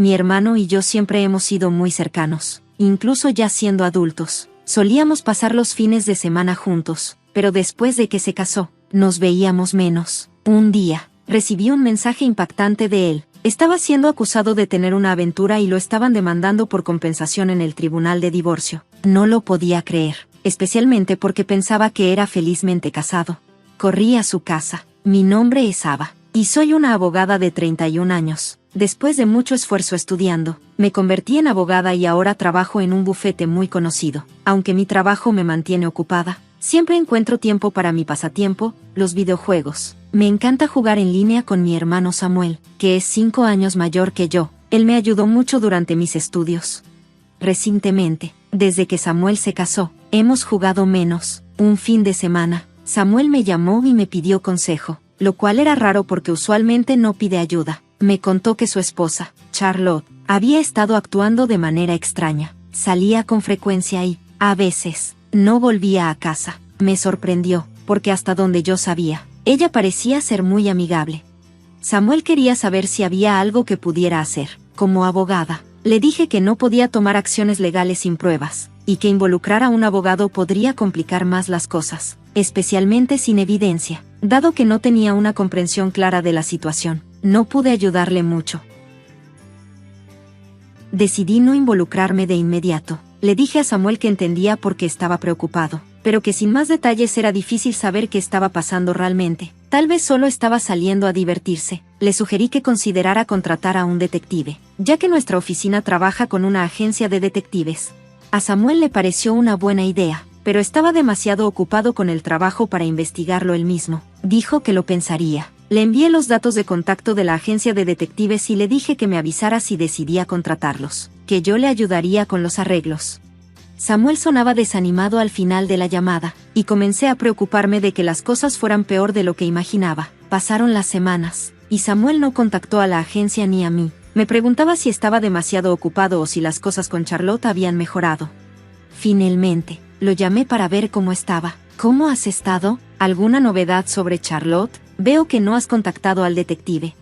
Mi hermano y yo siempre hemos sido muy cercanos, incluso ya siendo adultos. Solíamos pasar los fines de semana juntos, pero después de que se casó, nos veíamos menos. Un día, recibí un mensaje impactante de él. Estaba siendo acusado de tener una aventura y lo estaban demandando por compensación en el tribunal de divorcio. No lo podía creer, especialmente porque pensaba que era felizmente casado. Corrí a su casa. Mi nombre es Ava, y soy una abogada de 31 años. Después de mucho esfuerzo estudiando, me convertí en abogada y ahora trabajo en un bufete muy conocido. Aunque mi trabajo me mantiene ocupada, siempre encuentro tiempo para mi pasatiempo, los videojuegos. Me encanta jugar en línea con mi hermano Samuel, que es 5 años mayor que yo. Él me ayudó mucho durante mis estudios. Recientemente, desde que Samuel se casó, hemos jugado menos. Un fin de semana, Samuel me llamó y me pidió consejo, lo cual era raro porque usualmente no pide ayuda. Me contó que su esposa, Charlotte, había estado actuando de manera extraña. Salía con frecuencia y, a veces, no volvía a casa. Me sorprendió, porque hasta donde yo sabía, ella parecía ser muy amigable. Samuel quería saber si había algo que pudiera hacer. Como abogada, le dije que no podía tomar acciones legales sin pruebas, y que involucrar a un abogado podría complicar más las cosas, especialmente sin evidencia. Dado que no tenía una comprensión clara de la situación, no pude ayudarle mucho. Decidí no involucrarme de inmediato. Le dije a Samuel que entendía por qué estaba preocupado, pero que sin más detalles era difícil saber qué estaba pasando realmente. Tal vez solo estaba saliendo a divertirse. Le sugerí que considerara contratar a un detective, ya que nuestra oficina trabaja con una agencia de detectives. A Samuel le pareció una buena idea, pero estaba demasiado ocupado con el trabajo para investigarlo él mismo. Dijo que lo pensaría. Le envié los datos de contacto de la agencia de detectives y le dije que me avisara si decidía contratarlos, que yo le ayudaría con los arreglos. Samuel sonaba desanimado al final de la llamada, y comencé a preocuparme de que las cosas fueran peor de lo que imaginaba. Pasaron las semanas, y Samuel no contactó a la agencia ni a mí. Me preguntaba si estaba demasiado ocupado o si las cosas con Charlotte habían mejorado. Finalmente, lo llamé para ver cómo estaba. ¿Cómo has estado? ¿Alguna novedad sobre Charlotte? Veo que no has contactado al detective.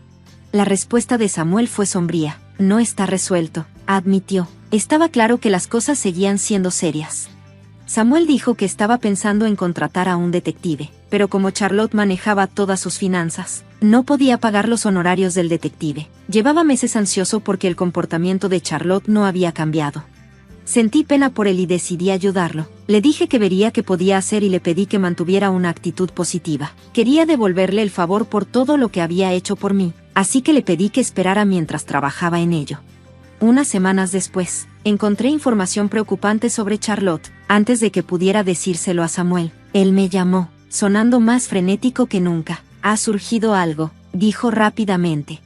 La respuesta de Samuel fue sombría. No está resuelto, admitió. Estaba claro que las cosas seguían siendo serias. Samuel dijo que estaba pensando en contratar a un detective, pero como Charlotte manejaba todas sus finanzas, no podía pagar los honorarios del detective. Llevaba meses ansioso porque el comportamiento de Charlotte no había cambiado. Sentí pena por él y decidí ayudarlo. Le dije que vería qué podía hacer y le pedí que mantuviera una actitud positiva. Quería devolverle el favor por todo lo que había hecho por mí, así que le pedí que esperara mientras trabajaba en ello. Unas semanas después, encontré información preocupante sobre Charlotte. Antes de que pudiera decírselo a Samuel, él me llamó, sonando más frenético que nunca. «Ha surgido algo», dijo rápidamente.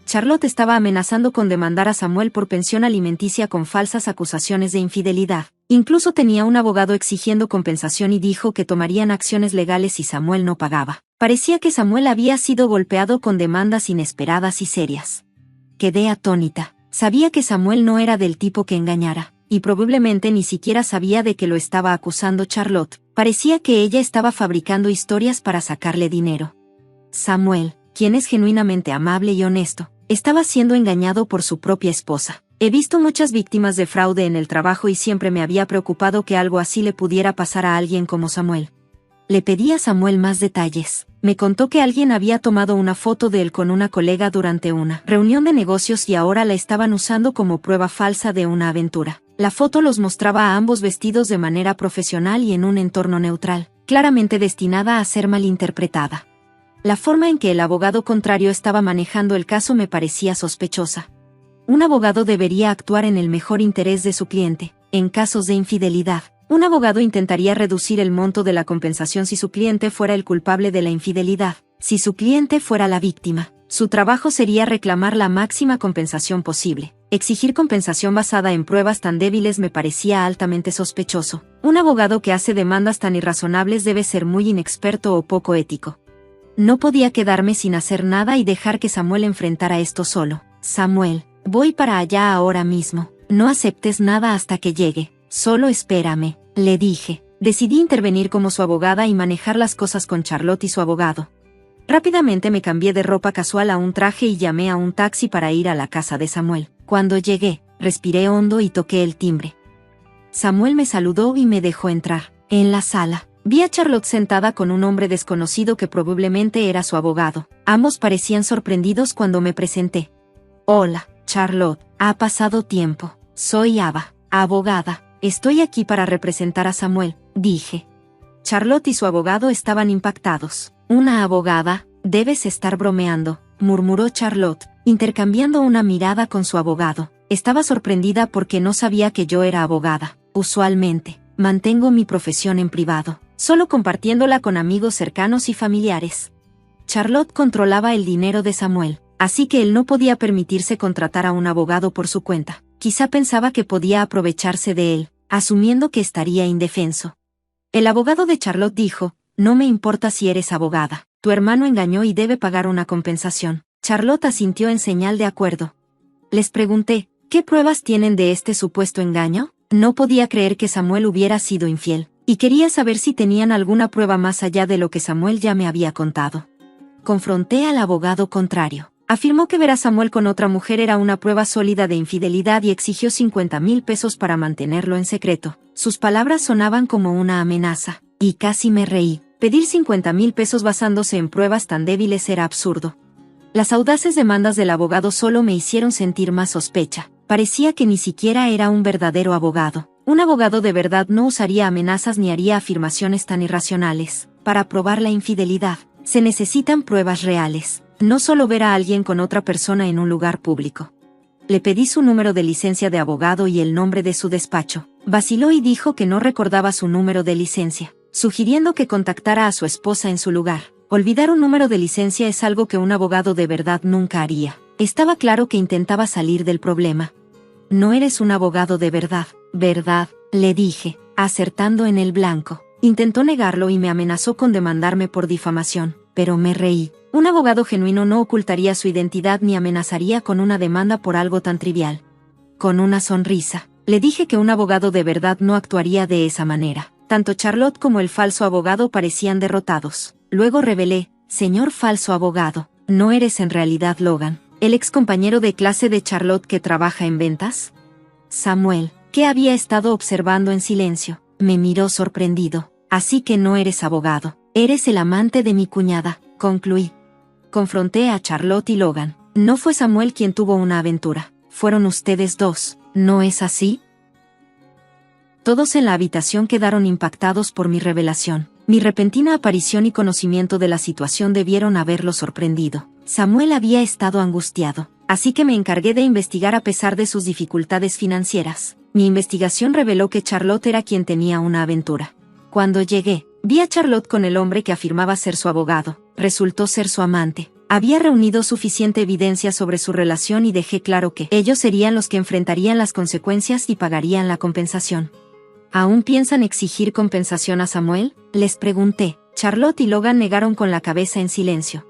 Charlotte estaba amenazando con demandar a Samuel por pensión alimenticia con falsas acusaciones de infidelidad. Incluso tenía un abogado exigiendo compensación y dijo que tomarían acciones legales si Samuel no pagaba. Parecía que Samuel había sido golpeado con demandas inesperadas y serias. Quedé atónita. Sabía que Samuel no era del tipo que engañara, y probablemente ni siquiera sabía de que lo estaba acusando Charlotte. Parecía que ella estaba fabricando historias para sacarle dinero. Samuel, quien es genuinamente amable y honesto, estaba siendo engañado por su propia esposa. He visto muchas víctimas de fraude en el trabajo y siempre me había preocupado que algo así le pudiera pasar a alguien como Samuel. Le pedí a Samuel más detalles. Me contó que alguien había tomado una foto de él con una colega durante una reunión de negocios y ahora la estaban usando como prueba falsa de una aventura. La foto los mostraba a ambos vestidos de manera profesional y en un entorno neutral, claramente destinada a ser malinterpretada. La forma en que el abogado contrario estaba manejando el caso me parecía sospechosa. Un abogado debería actuar en el mejor interés de su cliente. En casos de infidelidad, un abogado intentaría reducir el monto de la compensación si su cliente fuera el culpable de la infidelidad. Si su cliente fuera la víctima, su trabajo sería reclamar la máxima compensación posible. Exigir compensación basada en pruebas tan débiles me parecía altamente sospechoso. Un abogado que hace demandas tan irrazonables debe ser muy inexperto o poco ético. No podía quedarme sin hacer nada y dejar que Samuel enfrentara esto solo. «Samuel, voy para allá ahora mismo. No aceptes nada hasta que llegue. Solo espérame», le dije. Decidí intervenir como su abogada y manejar las cosas con Charlotte y su abogado. Rápidamente me cambié de ropa casual a un traje y llamé a un taxi para ir a la casa de Samuel. Cuando llegué, respiré hondo y toqué el timbre. Samuel me saludó y me dejó entrar. En la sala, vi a Charlotte sentada con un hombre desconocido que probablemente era su abogado. Ambos parecían sorprendidos cuando me presenté. Hola, Charlotte, ha pasado tiempo. Soy Ava, abogada. Estoy aquí para representar a Samuel, dije. Charlotte y su abogado estaban impactados. Una abogada, debes estar bromeando, murmuró Charlotte, intercambiando una mirada con su abogado. Estaba sorprendida porque no sabía que yo era abogada. Usualmente, mantengo mi profesión en privado, solo compartiéndola con amigos cercanos y familiares. Charlotte controlaba el dinero de Samuel, así que él no podía permitirse contratar a un abogado por su cuenta. Quizá pensaba que podía aprovecharse de él, asumiendo que estaría indefenso. El abogado de Charlotte dijo, no me importa si eres abogada, tu hermano engañó y debe pagar una compensación. Charlotte asintió en señal de acuerdo. Les pregunté, ¿qué pruebas tienen de este supuesto engaño? No podía creer que Samuel hubiera sido infiel, y quería saber si tenían alguna prueba más allá de lo que Samuel ya me había contado. Confronté al abogado contrario. Afirmó que ver a Samuel con otra mujer era una prueba sólida de infidelidad y exigió 50,000 pesos para mantenerlo en secreto. Sus palabras sonaban como una amenaza, y casi me reí. Pedir 50,000 pesos basándose en pruebas tan débiles era absurdo. Las audaces demandas del abogado solo me hicieron sentir más sospecha. Parecía que ni siquiera era un verdadero abogado. Un abogado de verdad no usaría amenazas ni haría afirmaciones tan irracionales. Para probar la infidelidad, se necesitan pruebas reales, no solo ver a alguien con otra persona en un lugar público. Le pedí su número de licencia de abogado y el nombre de su despacho. Vaciló y dijo que no recordaba su número de licencia, sugiriendo que contactara a su esposa en su lugar. Olvidar un número de licencia es algo que un abogado de verdad nunca haría. Estaba claro que intentaba salir del problema. No eres un abogado de verdad, ¿verdad?, le dije, acertando en el blanco. Intentó negarlo y me amenazó con demandarme por difamación, pero me reí. Un abogado genuino no ocultaría su identidad ni amenazaría con una demanda por algo tan trivial. Con una sonrisa, le dije que un abogado de verdad no actuaría de esa manera. Tanto Charlotte como el falso abogado parecían derrotados. Luego revelé, señor falso abogado, ¿no eres en realidad Logan, el ex compañero de clase de Charlotte que trabaja en ventas? Samuel, que había estado observando en silencio, me miró sorprendido. Así que no eres abogado, eres el amante de mi cuñada, concluí. Confronté a Charlotte y Logan. No fue Samuel quien tuvo una aventura, fueron ustedes dos, ¿no es así? Todos en la habitación quedaron impactados por mi revelación. Mi repentina aparición y conocimiento de la situación debieron haberlo sorprendido. Samuel había estado angustiado, así que me encargué de investigar a pesar de sus dificultades financieras. Mi investigación reveló que Charlotte era quien tenía una aventura. Cuando llegué, vi a Charlotte con el hombre que afirmaba ser su abogado. Resultó ser su amante. Había reunido suficiente evidencia sobre su relación y dejé claro que ellos serían los que enfrentarían las consecuencias y pagarían la compensación. ¿Aún piensan exigir compensación a Samuel?, les pregunté. Charlotte y Logan negaron con la cabeza en silencio.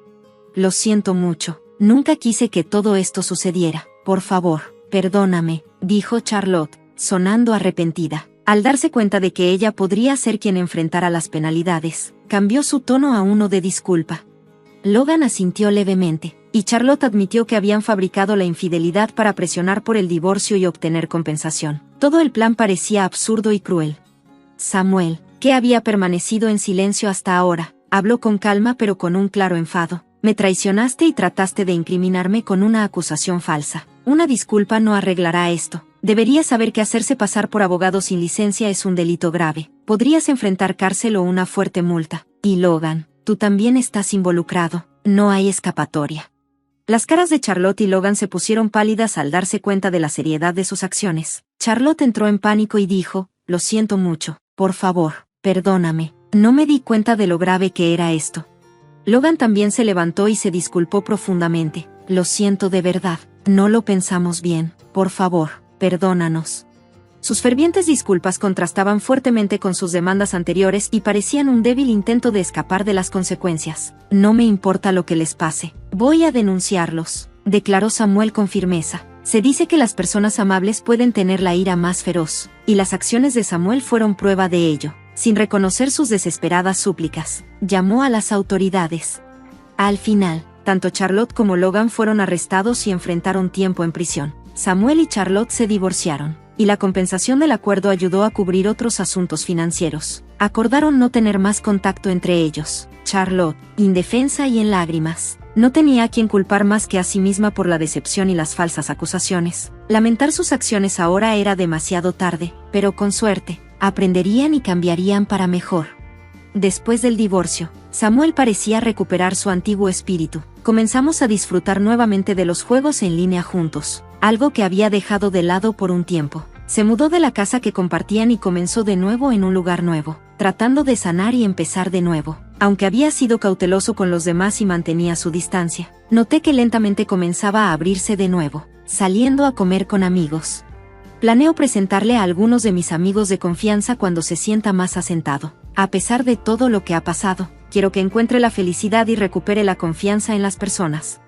Lo siento mucho, nunca quise que todo esto sucediera. Por favor, perdóname, dijo Charlotte, sonando arrepentida. Al darse cuenta de que ella podría ser quien enfrentara las penalidades, cambió su tono a uno de disculpa. Logan asintió levemente, y Charlotte admitió que habían fabricado la infidelidad para presionar por el divorcio y obtener compensación. Todo el plan parecía absurdo y cruel. Samuel, que había permanecido en silencio hasta ahora, habló con calma pero con un claro enfado. Me traicionaste y trataste de incriminarme con una acusación falsa. Una disculpa no arreglará esto. Deberías saber que hacerse pasar por abogado sin licencia es un delito grave. Podrías enfrentar cárcel o una fuerte multa. Y Logan, tú también estás involucrado. No hay escapatoria. Las caras de Charlotte y Logan se pusieron pálidas al darse cuenta de la seriedad de sus acciones. Charlotte entró en pánico y dijo, lo siento mucho, por favor, perdóname, no me di cuenta de lo grave que era esto. Logan también se levantó y se disculpó profundamente. Lo siento de verdad, no lo pensamos bien, por favor, perdónanos. Sus fervientes disculpas contrastaban fuertemente con sus demandas anteriores y parecían un débil intento de escapar de las consecuencias. No me importa lo que les pase. Voy a denunciarlos, declaró Samuel con firmeza. Se dice que las personas amables pueden tener la ira más feroz, y las acciones de Samuel fueron prueba de ello. Sin reconocer sus desesperadas súplicas, llamó a las autoridades. Al final, tanto Charlotte como Logan fueron arrestados y enfrentaron tiempo en prisión. Samuel y Charlotte se divorciaron, y la compensación del acuerdo ayudó a cubrir otros asuntos financieros. Acordaron no tener más contacto entre ellos. Charlotte, indefensa y en lágrimas, no tenía a quien culpar más que a sí misma por la decepción y las falsas acusaciones. Lamentar sus acciones ahora era demasiado tarde, pero con suerte, aprenderían y cambiarían para mejor. Después del divorcio, Samuel parecía recuperar su antiguo espíritu. Comenzamos a disfrutar nuevamente de los juegos en línea juntos, algo que había dejado de lado por un tiempo. Se mudó de la casa que compartían y comenzó de nuevo en un lugar nuevo, tratando de sanar y empezar de nuevo. Aunque había sido cauteloso con los demás y mantenía su distancia, noté que lentamente comenzaba a abrirse de nuevo, saliendo a comer con amigos. Planeo presentarle a algunos de mis amigos de confianza cuando se sienta más asentado. A pesar de todo lo que ha pasado, quiero que encuentre la felicidad y recupere la confianza en las personas.